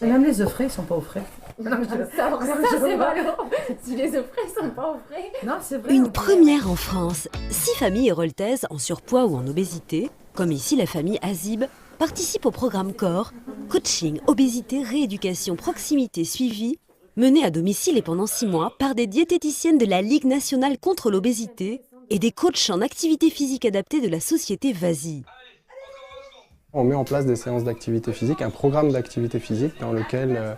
Même les œufs frais, ils sont pas au frais. Non, Ça, c'est malheureux. Si les œufs frais sont pas au frais. Non, c'est vrai. Une première en France. 6 familles héroltaises en surpoids ou en obésité, comme ici la famille Azib, participent au programme CORE, coaching, obésité, rééducation, proximité, suivi, mené à domicile et pendant 6 mois par des diététiciennes de la Ligue nationale contre l'obésité et des coachs en activité physique adaptée de la société VASI. On met en place des séances d'activité physique, un programme d'activité physique dans lequel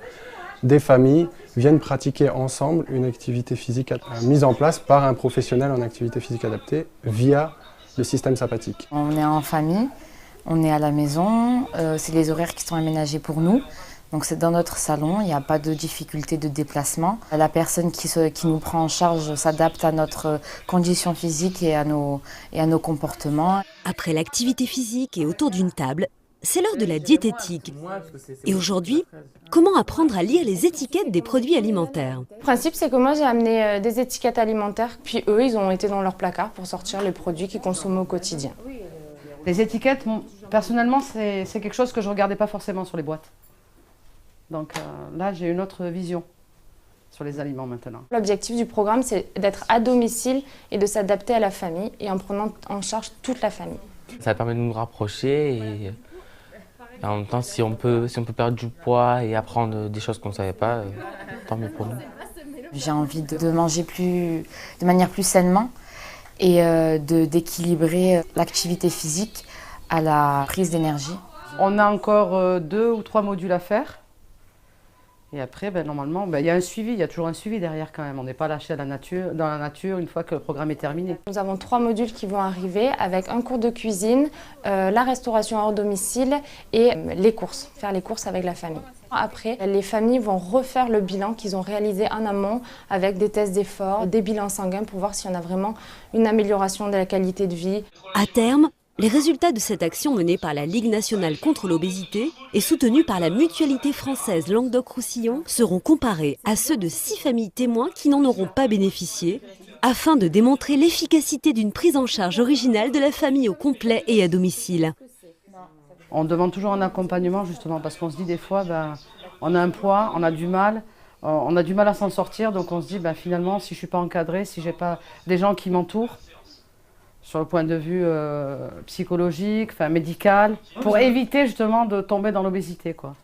des familles viennent pratiquer ensemble une activité physique mise en place par un professionnel en activité physique adaptée via le système sympathique. On est en famille, on est à la maison, c'est les horaires qui sont aménagés pour nous. Donc c'est dans notre salon, il n'y a pas de difficulté de déplacement. La personne qui nous prend en charge s'adapte à notre condition physique et à nos comportements. Après l'activité physique et autour d'une table, c'est l'heure de la diététique. Et aujourd'hui, comment apprendre à lire les étiquettes des produits alimentaires? Le principe, c'est que moi, j'ai amené des étiquettes alimentaires, puis eux, ils ont été dans leur placard pour sortir les produits qu'ils consomment au quotidien. Les étiquettes, personnellement, c'est quelque chose que je ne regardais pas forcément sur les boîtes. Donc là, j'ai une autre vision sur les aliments maintenant. L'objectif du programme, c'est d'être à domicile et de s'adapter à la famille et en prenant en charge toute la famille. Ça permet de nous rapprocher et en même temps, si on peut perdre du poids et apprendre des choses qu'on ne savait pas, tant mieux pour nous. J'ai envie de manger de manière plus sainement et d'équilibrer l'activité physique à la prise d'énergie. On a encore 2 ou 3 modules à faire. Et après, normalement, il y a un suivi, il y a toujours un suivi derrière quand même. On n'est pas lâché dans la nature une fois que le programme est terminé. Nous avons 3 modules qui vont arriver avec un cours de cuisine, la restauration hors domicile et les courses, faire les courses avec la famille. Après, les familles vont refaire le bilan qu'ils ont réalisé en amont avec des tests d'effort, des bilans sanguins pour voir s'il y en a vraiment une amélioration de la qualité de vie. À terme, les résultats de cette action menée par la Ligue nationale contre l'obésité et soutenue par la mutualité française Languedoc-Roussillon seront comparés à ceux de 6 familles témoins qui n'en auront pas bénéficié, afin de démontrer l'efficacité d'une prise en charge originale de la famille au complet et à domicile. On demande toujours un accompagnement justement parce qu'on se dit des fois, on a un poids, on a du mal à s'en sortir, donc on se dit finalement si je ne suis pas encadrée, si je n'ai pas des gens qui m'entourent, sur le point de vue psychologique, médical, pour éviter justement de tomber dans l'obésité, quoi.